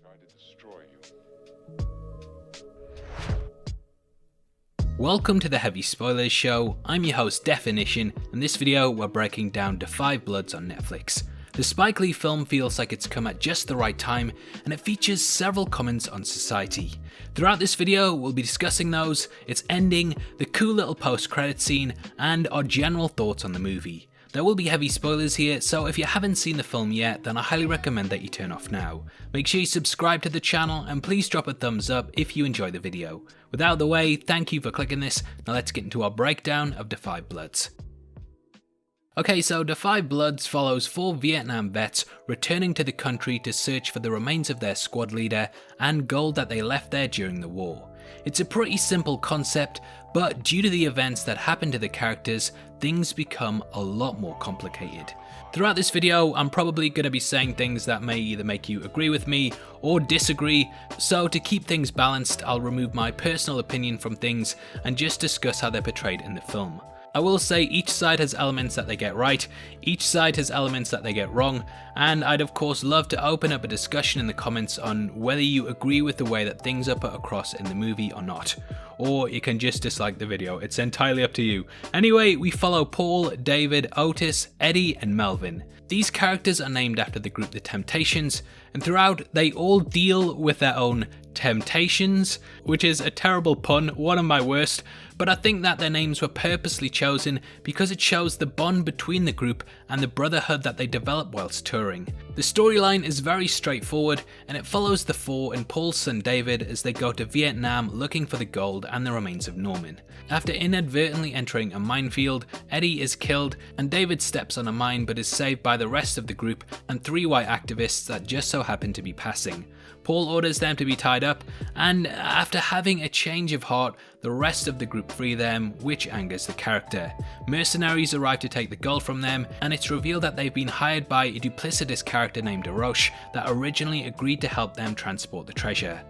try to destroy you. Welcome to the Heavy Spoilers Show. I'm your host Deffinition, and in this video we're breaking down BLOODS on Netflix. The Spike Lee film feels like it's come at just the right time, and it features several comments on society. Throughout this video we'll be discussing those, its ending, the cool little post-credit scene, and our general thoughts on the movie. There will be heavy spoilers here, so if you haven't seen the film yet, then I highly recommend that you turn off now. Make sure you subscribe to the channel and please drop a thumbs up if you enjoy the video. With that out of the way, thank you for clicking this. Now let's get into our breakdown of BLOODS. Okay, so BLOODS follows 4 Vietnam vets returning to the country to search for the remains of their squad leader and gold that they left there during the war. It's a pretty simple concept, but due to the events that happen to the characters, things become a lot more complicated. Throughout this video, I'm probably going to be saying things that may either make you agree with me or disagree, so to keep things balanced, I'll remove my personal opinion from things and just discuss how they're portrayed in the film. I will say each side has elements that they get right, each side has elements that they get wrong, and I'd of course love to open up a discussion in the comments on whether you agree with the way that things are put across in the movie or not. Or you can just dislike the video, it's entirely up to you. Anyway, we follow Paul, David, Otis, Eddie and Melvin. These characters are named after the group The Temptations, and throughout they all deal with their own temptations, which is a terrible pun, one of my worst, but I think that their names were purposely chosen because it shows the bond between the group and the brotherhood that they develop whilst touring. The storyline is very straightforward and it follows the 4 and Paul's son David as they go to Vietnam looking for the gold and the remains of Norman. After inadvertently entering a minefield, Eddie is killed and David steps on a mine but is saved by the rest of the group and 3 white activists that just so happen to be passing. Paul orders them to be tied up, and after having a change of heart, the rest of the group free them, which angers the character. Mercenaries arrive to take the gold from them, and it's revealed that they've been hired by a duplicitous character named Arosh that originally agreed to help them transport the treasure.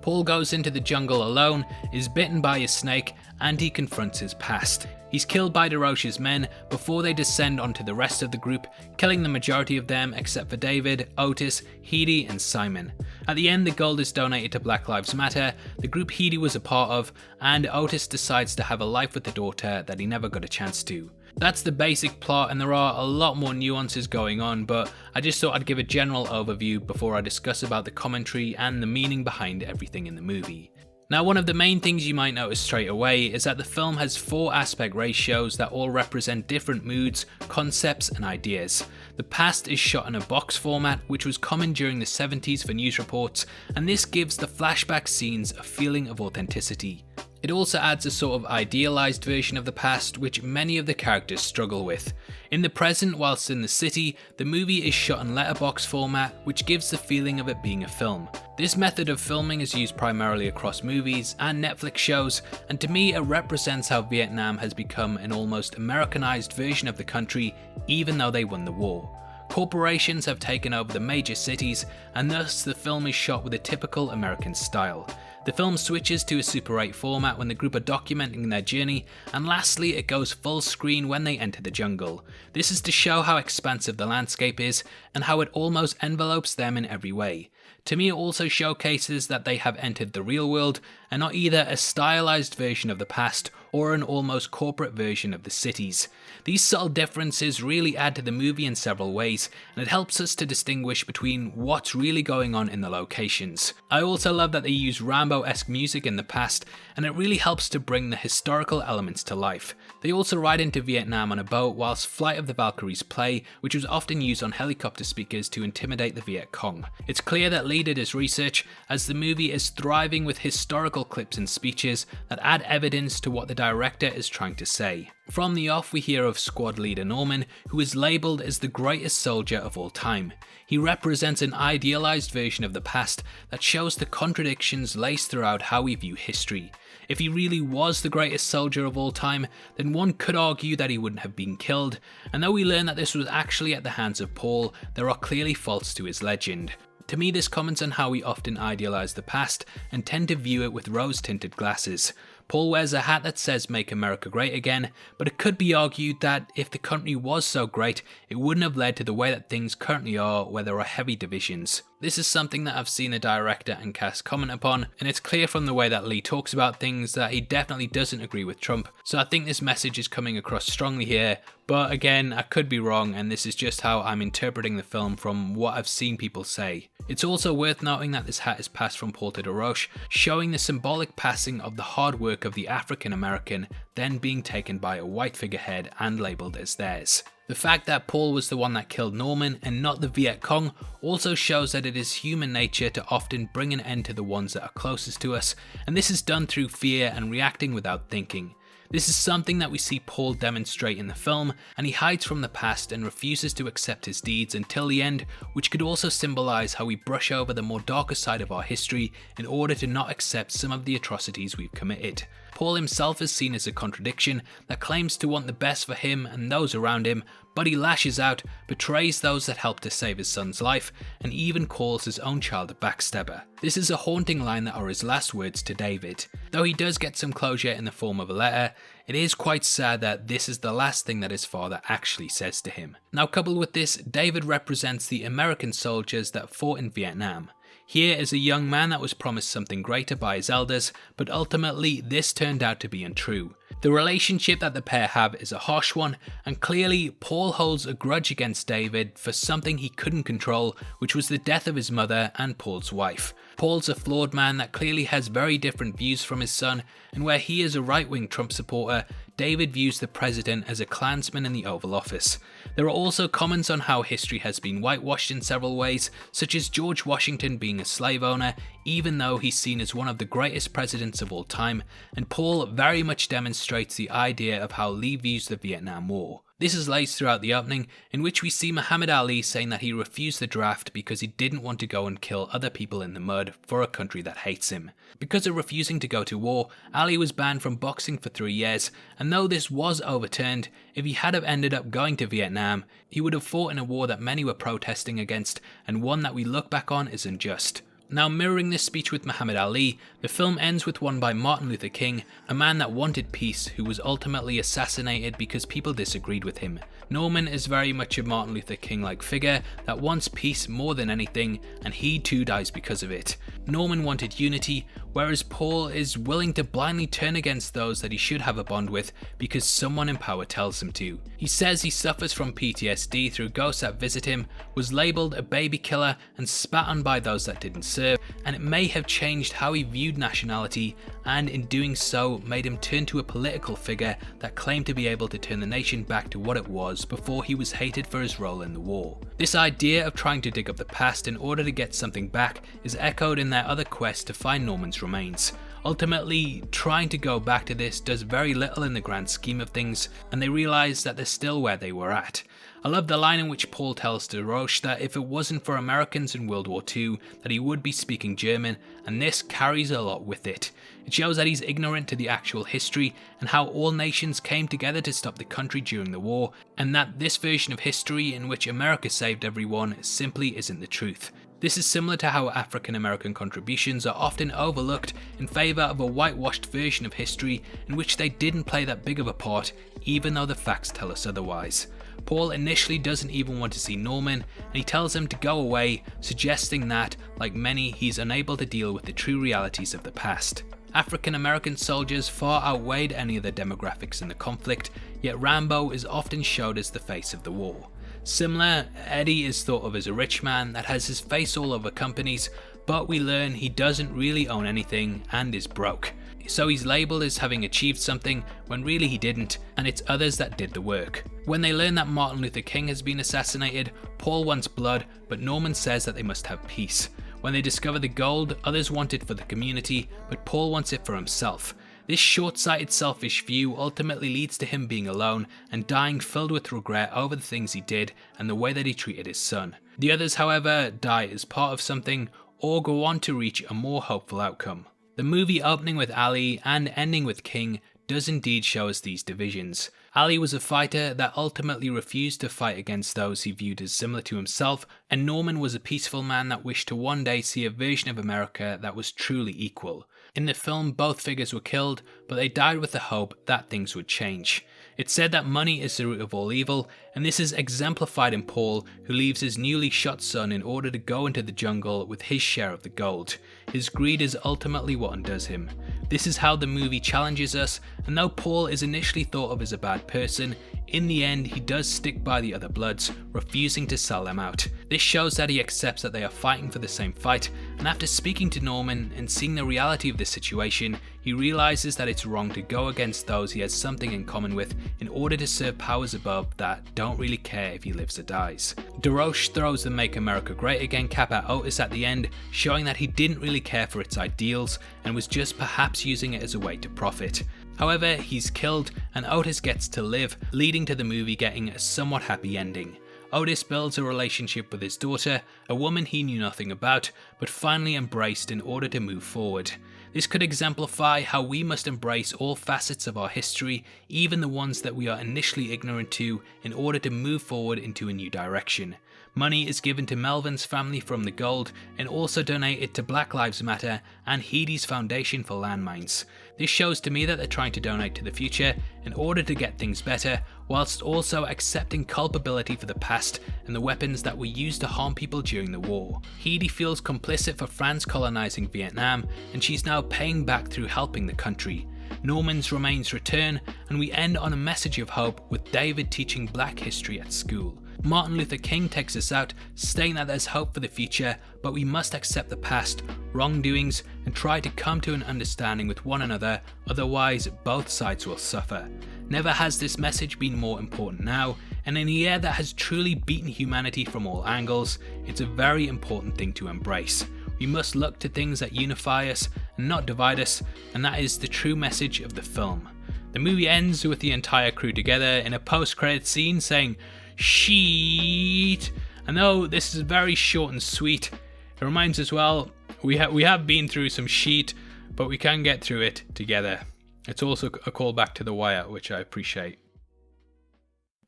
Paul goes into the jungle alone, is bitten by a snake, and he confronts his past. He's killed by Arosh's men before they descend onto the rest of the group, killing the majority of them except for David, Otis, Heidi and Simon. At the end, the gold is donated to Black Lives Matter, the group Heidi was a part of, and Otis decides to have a life with the daughter that he never got a chance to. That's the basic plot, and there are a lot more nuances going on, but I just thought I'd give a general overview before I discuss about the commentary and the meaning behind everything in the movie. Now, one of the main things you might notice straight away is that the film has 4 aspect ratios that all represent different moods, concepts and ideas. The past is shot in a box format, which was common during the 70s for news reports, and this gives the flashback scenes a feeling of authenticity. It also adds a sort of idealized version of the past, which many of the characters struggle with. In the present, whilst in the city, the movie is shot in Letterbox format, which gives the feeling of it being a film. This method of filming is used primarily across movies and Netflix shows, and to me it represents how Vietnam has become an almost Americanized version of the country, even though they won the war. Corporations have taken over the major cities, and thus the film is shot with a typical American style. The film switches to a Super 8 format when the group are documenting their journey, and lastly it goes full screen when they enter the jungle. This is to show how expansive the landscape is, and how it almost envelopes them in every way. To me it also showcases that they have entered the real world, and not either a stylized version of the past or an almost corporate version of the cities. These subtle differences really add to the movie in several ways, and it helps us to distinguish between what's really going on in the locations. I also love that they use Rambo-esque music in the past, and it really helps to bring the historical elements to life. They also ride into Vietnam on a boat whilst Flight of the Valkyries play, which was often used on helicopter speakers to intimidate the Viet Cong. It's clear that Lee did his research, as the movie is thriving with historical clips and speeches that add evidence to what the director is trying to say. From the off, we hear of squad leader Norman, who is labelled as the greatest soldier of all time. He represents an idealised version of the past that shows the contradictions laced throughout how we view history. If he really was the greatest soldier of all time, then one could argue that he wouldn't have been killed, and though we learn that this was actually at the hands of Paul, there are clearly faults to his legend. To me, this comments on how we often idealise the past and tend to view it with rose-tinted glasses. Paul wears a hat that says "Make America Great Again," but it could be argued that if the country was so great, it wouldn't have led to the way that things currently are, where there are heavy divisions. This is something that I've seen a director and cast comment upon, and it's clear from the way that Lee talks about things that he definitely doesn't agree with Trump, so I think this message is coming across strongly here, but again, I could be wrong, and this is just how I'm interpreting the film from what I've seen people say. It's also worth noting that this hat is passed from Paul to DeRoche, showing the symbolic passing of the hard work of the African American, then being taken by a white figurehead and labelled as theirs. The fact that Paul was the one that killed Norman and not the Viet Cong also shows that it is human nature to often bring an end to the ones that are closest to us, and this is done through fear and reacting without thinking. This is something that we see Paul demonstrate in the film, and he hides from the past and refuses to accept his deeds until the end, which could also symbolise how we brush over the more darker side of our history in order to not accept some of the atrocities we've committed. Paul himself is seen as a contradiction that claims to want the best for him and those around him, but he lashes out, betrays those that helped to save his son's life, and even calls his own child a backstabber. This is a haunting line that are his last words to David. Though he does get some closure in the form of a letter, it is quite sad that this is the last thing that his father actually says to him. Now, coupled with this, David represents the American soldiers that fought in Vietnam. Here is a young man that was promised something greater by his elders, but ultimately this turned out to be untrue. The relationship that the pair have is a harsh one, and clearly Paul holds a grudge against David for something he couldn't control, which was the death of his mother and Paul's wife. Paul's a flawed man that clearly has very different views from his son, and where he is a right-wing Trump supporter, David views the president as a Klansman in the Oval Office. There are also comments on how history has been whitewashed in several ways, such as George Washington being a slave owner, even though he's seen as one of the greatest presidents of all time, and Paul very much demonstrates the idea of how Lee views the Vietnam War. This is laced throughout the opening, in which we see Muhammad Ali saying that he refused the draft because he didn't want to go and kill other people in the mud for a country that hates him. Because of refusing to go to war, Ali was banned from boxing for 3 years, and though this was overturned, if he had have ended up going to Vietnam, he would have fought in a war that many were protesting against, and one that we look back on as unjust. Now, mirroring this speech with Muhammad Ali, the film ends with one by Martin Luther King, a man that wanted peace who was ultimately assassinated because people disagreed with him. Norman is very much a Martin Luther King-like figure that wants peace more than anything, and he too dies because of it. Norman wanted unity, whereas Paul is willing to blindly turn against those that he should have a bond with because someone in power tells him to. He says he suffers from PTSD through ghosts that visit him, was labelled a baby killer and spat on by those that didn't serve, and it may have changed how he viewed nationality, and in doing so made him turn to a political figure that claimed to be able to turn the nation back to what it was before he was hated for his role in the war. This idea of trying to dig up the past in order to get something back is echoed in their other quest to find Norman's remains. Ultimately, trying to go back to this does very little in the grand scheme of things, and they realise that they're still where they were at. I love the line in which Paul tells DeRoche that if it wasn't for Americans in World War II, that he would be speaking German, and this carries a lot with it. It shows that he's ignorant to the actual history and how all nations came together to stop the country during the war, and that this version of history in which America saved everyone simply isn't the truth. This is similar to how African American contributions are often overlooked in favour of a whitewashed version of history in which they didn't play that big of a part, even though the facts tell us otherwise. Paul initially doesn't even want to see Norman, and he tells him to go away, suggesting that, like many, he's unable to deal with the true realities of the past. African American soldiers far outweighed any of the demographics in the conflict, yet Rambo is often showed as the face of the war. Similar, Eddie is thought of as a rich man that has his face all over companies, but we learn he doesn't really own anything and is broke. So he's labelled as having achieved something when really he didn't, and it's others that did the work. When they learn that Martin Luther King has been assassinated, Paul wants blood, but Norman says that they must have peace. When they discover the gold, others want it for the community, but Paul wants it for himself. This short-sighted, selfish view ultimately leads to him being alone and dying filled with regret over the things he did and the way that he treated his son. The others, however, die as part of something or go on to reach a more hopeful outcome. The movie opening with Ali and ending with King does indeed show us these divisions. Ali was a fighter that ultimately refused to fight against those he viewed as similar to himself, and Norman was a peaceful man that wished to one day see a version of America that was truly equal. In the film, both figures were killed, but they died with the hope that things would change. It's said that money is the root of all evil, and this is exemplified in Paul, who leaves his newly shot son in order to go into the jungle with his share of the gold. His greed is ultimately what undoes him. This is how the movie challenges us, and though Paul is initially thought of as a bad person, in the end he does stick by the other Bloods, refusing to sell them out. This shows that he accepts that they are fighting for the same fight, and after speaking to Norman and seeing the reality of this situation, he realizes that it's wrong to go against those he has something in common with in order to serve powers above that don't really care if he lives or dies. DeRoche throws the Make America Great Again cap at Otis at the end, showing that he didn't really care for its ideals and was just perhaps using it as a way to profit. However, he's killed and Otis gets to live, leading to the movie getting a somewhat happy ending. Otis builds a relationship with his daughter, a woman he knew nothing about, but finally embraced in order to move forward. This could exemplify how we must embrace all facets of our history, even the ones that we are initially ignorant to, in order to move forward into a new direction. Money is given to Melvin's family from the gold and also donated to Black Lives Matter and Heedy's Foundation for Landmines. This shows to me that they're trying to donate to the future in order to get things better, whilst also accepting culpability for the past and the weapons that were used to harm people during the war. Heedy feels complicit for France colonizing Vietnam, and she's now paying back through helping the country. Norman's remains return, and we end on a message of hope with David teaching black history at school. Martin Luther King takes us out, saying that there's hope for the future, but we must accept the past, wrongdoings, and try to come to an understanding with one another, otherwise both sides will suffer. Never has this message been more important now, and in a year that has truly beaten humanity from all angles, it's a very important thing to embrace. We must look to things that unify us and not divide us, and that is the true message of the film. The movie ends with the entire crew together in a post-credits scene saying, "Sheet." And though this is very short and sweet, it reminds us, well, we have been through some shit, but we can get through it together. It's also a callback to The Wire, which I appreciate.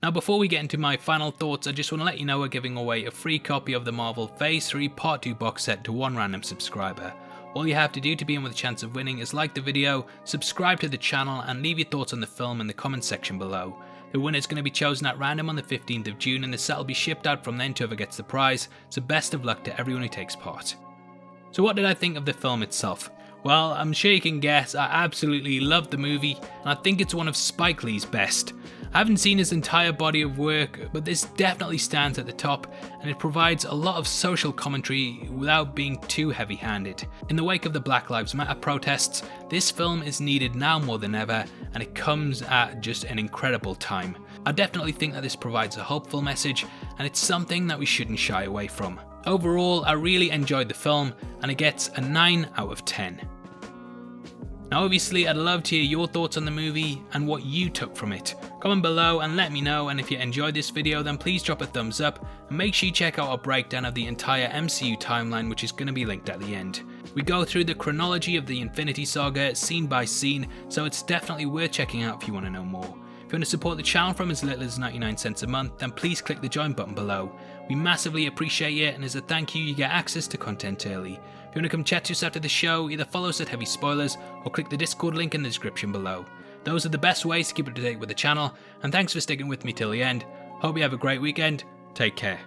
Now before we get into my final thoughts, I just want to let you know we're giving away a free copy of the Marvel Phase 3 Part 2 box set to one random subscriber. All you have to do to be in with a chance of winning is like the video, subscribe to the channel, and leave your thoughts on the film in the comment section below. The winner is going to be chosen at random on the 15th of June, and the set will be shipped out from then to whoever gets the prize, so best of luck to everyone who takes part. So what did I think of the film itself? Well, I'm sure you can guess, I absolutely loved the movie, and I think it's one of Spike Lee's best. I haven't seen his entire body of work, but this definitely stands at the top, and it provides a lot of social commentary without being too heavy-handed. In the wake of the Black Lives Matter protests, this film is needed now more than ever, and it comes at just an incredible time. I definitely think that this provides a hopeful message, and it's something that we shouldn't shy away from. Overall, I really enjoyed the film, and it gets a 9 out of 10. Now obviously I'd love to hear your thoughts on the movie and what you took from it. Comment below and let me know, and if you enjoyed this video then please drop a thumbs up and make sure you check out our breakdown of the entire MCU timeline, which is going to be linked at the end. We go through the chronology of the Infinity Saga scene by scene, so it's definitely worth checking out if you want to know more. If you want to support the channel from as little as 99 cents a month, then please click the join button below. We massively appreciate it, and as a thank you, you get access to content early. If you want to come chat to us after the show, either follow us at Heavy Spoilers or click the Discord link in the description below. Those are the best ways to keep up to date with the channel, and thanks for sticking with me till the end. Hope you have a great weekend. Take care.